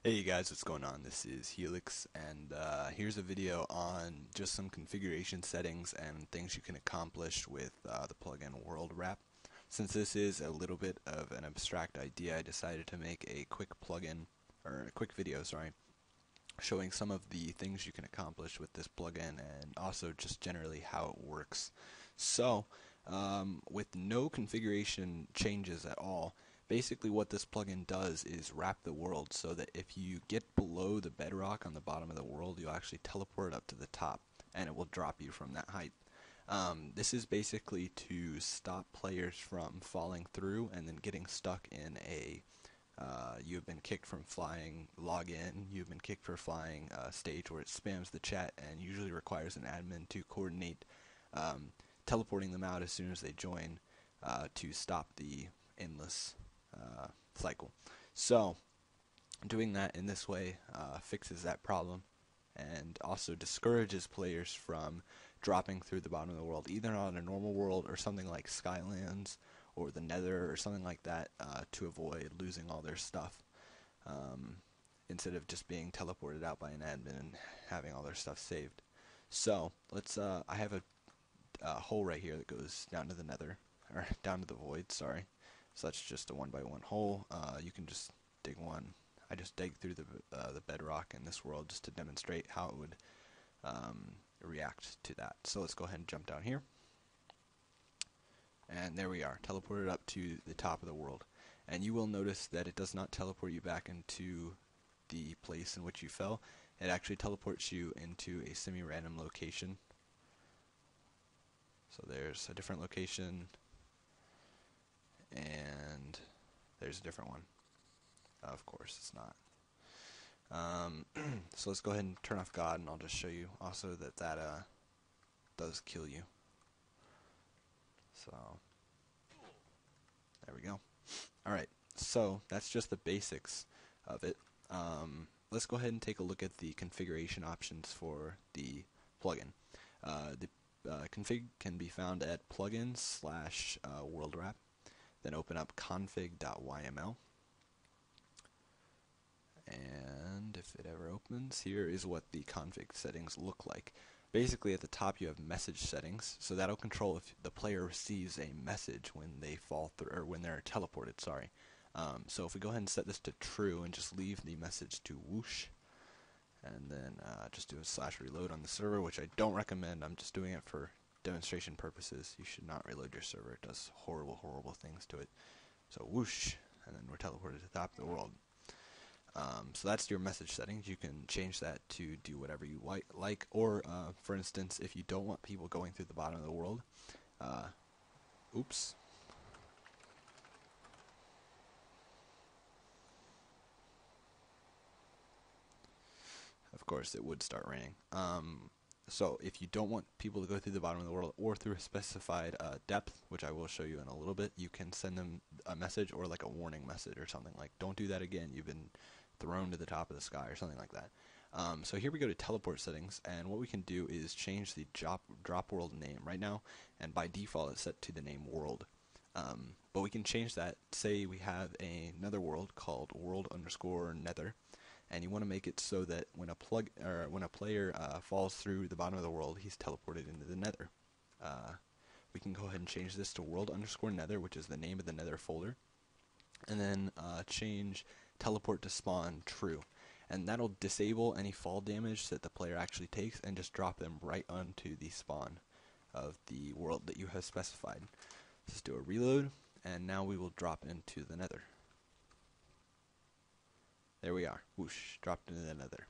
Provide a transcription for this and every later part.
Hey you guys, what's going on? This is Helix, and here's a video on just some configuration settings and things you can accomplish with the plugin World Wrap. Since this is a little bit of an abstract idea, I decided to make a quick plugin, or a quick video, sorry, showing some of the things you can accomplish with this plugin and also just generally how it works. So, with no configuration changes at all, basically what this plugin does is wrap the world so that if you get below the bedrock on the bottom of the world, you'll actually teleport up to the top and it will drop you from that height. This is basically to stop players from falling through and then getting stuck in a you've been kicked from flying login, you've been kicked for flying stage where it spams the chat and usually requires an admin to coordinate teleporting them out as soon as they join to stop the endless cycle. So doing that in this way fixes that problem and also discourages players from dropping through the bottom of the world, either on a normal world or something like Skylands or the Nether or something like that, to avoid losing all their stuff, instead of just being teleported out by an admin and having all their stuff saved. So let's I have a hole right here that goes down to the Nether, or down to the void, sorry. So that's just a 1x1 hole. You can just dig one. I just dig through the bedrock in this world just to demonstrate how it would react to that. So let's go ahead and jump down here. And there we are, teleported up to the top of the world. And you will notice that it does not teleport you back into the place in which you fell. It actually teleports you into a semi-random location. So there's a different location, and there's a different one. Of course, it's not. So let's go ahead and turn off God, and I'll just show you also that does kill you. So there we go. Alright, so that's just the basics of it. Let's go ahead and take a look at the configuration options for the plugin. The config can be found at plugins/worldwrap. Then open up config.yml. And if it ever opens, here is what the config settings look like. Basically, at the top you have message settings, so that'll control if the player receives a message when they fall through, or when they're teleported, sorry. So if we go ahead and set this to true and just leave the message to whoosh, and then just do a /reload on the server, which I don't recommend. I'm just doing it for demonstration purposes. You should not reload your server. It does horrible, horrible things to it. So whoosh, and then we're teleported to the top of the world. So that's your message settings. You can change that to do whatever you like, or for instance, if you don't want people going through the bottom of the world, oops. Of course, it would start raining. So if you don't want people to go through the bottom of the world or through a specified depth, which I will show you in a little bit, you can send them a message or like a warning message or something like, don't do that again, you've been thrown to the top of the sky or something like that. So here we go to teleport settings, and what we can do is change the drop world name right now, and by default it's set to the name world. But we can change that. Say we have another world called world_nether, and you want to make it so that when a player falls through the bottom of the world, he's teleported into the Nether. We can go ahead and change this to world_nether, which is the name of the Nether folder, and then change teleport to spawn true, and that'll disable any fall damage that the player actually takes and just drop them right onto the spawn of the world that you have specified. Let's do a reload, and now we will drop into the Nether. There we are, whoosh, dropped into the Nether.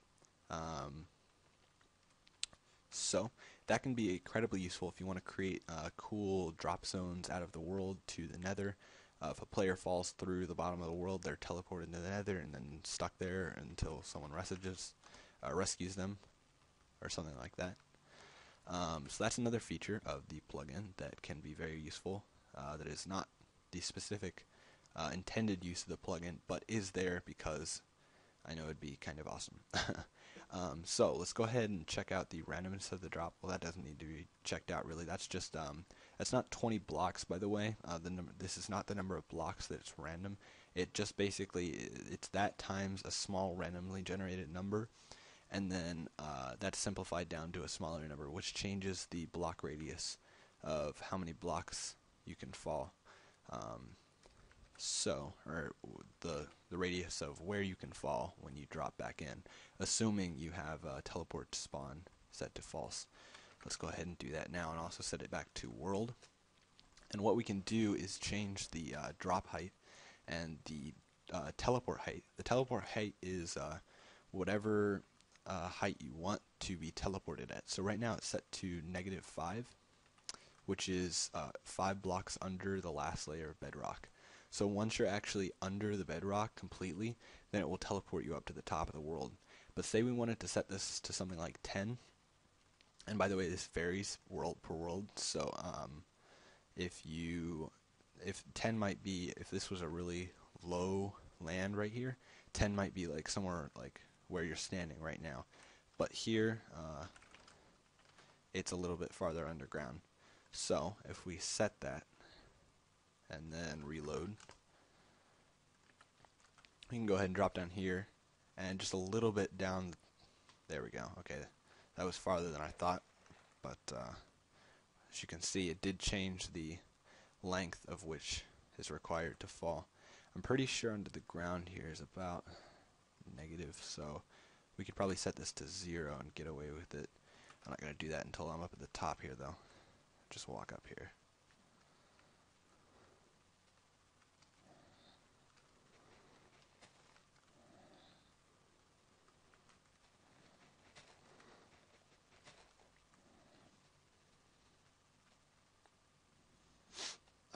So that can be incredibly useful if you want to create cool drop zones out of the world to the Nether. If a player falls through the bottom of the world, they're teleported to the Nether and then stuck there until someone rescues them, or something like that. So that's another feature of the plugin that can be very useful. That is not the specific intended use of the plugin, but is there because I know it'd be kind of awesome. So let's go ahead and check out the randomness of the drop. Well, that doesn't need to be checked out really. That's just that's not 20 blocks, by the way. This is not the number of blocks that's random. It just basically, it's that times a small randomly generated number, and then that's simplified down to a smaller number, which changes the block radius of how many blocks you can fall. Or the radius of where you can fall when you drop back in, assuming you have teleport spawn set to false. Let's go ahead and do that now, and also set it back to world. And what we can do is change the drop height and the teleport height. The teleport height is whatever height you want to be teleported at. So right now it's set to -5, which is 5 blocks under the last layer of bedrock. So once you're actually under the bedrock completely, then it will teleport you up to the top of the world. But say we wanted to set this to something like 10, and by the way, this varies world per world, so if 10 might be, if this was a really low land right here, 10 might be like somewhere like where you're standing right now. But here, it's a little bit farther underground. So if we set that and then reload, we can go ahead and drop down here and just a little bit down. There we go. Okay, that was farther than I thought, but as you can see, it did change the length of which is required to fall. I'm pretty sure under the ground here is about negative, so we could probably set this to 0 and get away with it. I'm not going to do that until I'm up at the top here, though. Just walk up here.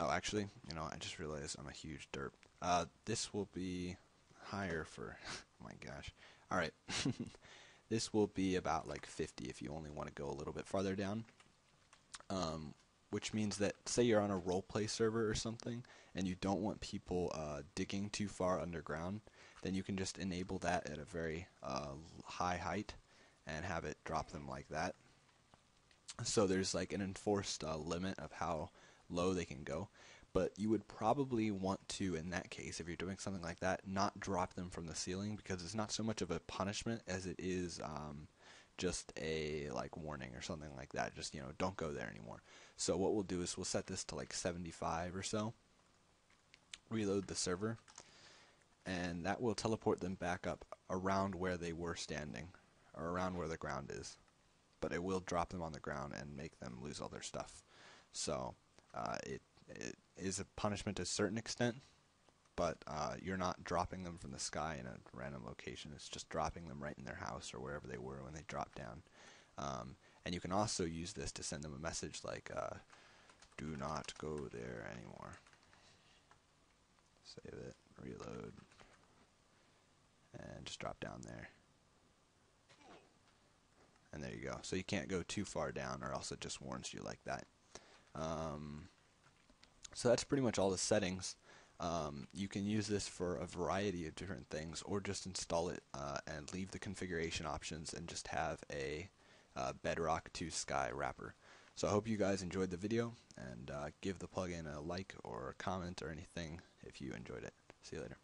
Oh, actually, I just realized I'm a huge derp. This will be higher for, oh my gosh. Alright, this will be about like 50 if you only want to go a little bit farther down. Which means that, say you're on a roleplay server or something, and you don't want people digging too far underground, then you can just enable that at a very high height and have it drop them like that. So there's like an enforced limit of how low they can go, but you would probably want to, in that case, if you're doing something like that, not drop them from the ceiling, because it's not so much of a punishment as it is just a like warning or something like that. Just don't go there anymore. So what we'll do is we'll set this to like 75 or so, reload the server, and that will teleport them back up around where they were standing, or around where the ground is, but it will drop them on the ground and make them lose all their stuff. So it is a punishment to a certain extent, but you're not dropping them from the sky in a random location. It's just dropping them right in their house or wherever they were when they dropped down. And you can also use this to send them a message like, do not go there anymore. Save it, reload, and just drop down there. And there you go. So you can't go too far down, or else it just warns you like that. So that's pretty much all the settings. You can use this for a variety of different things, or just install it and leave the configuration options and just have a Bedrock to Sky wrapper. So I hope you guys enjoyed the video, and give the plugin a like or a comment or anything if you enjoyed it. See you later.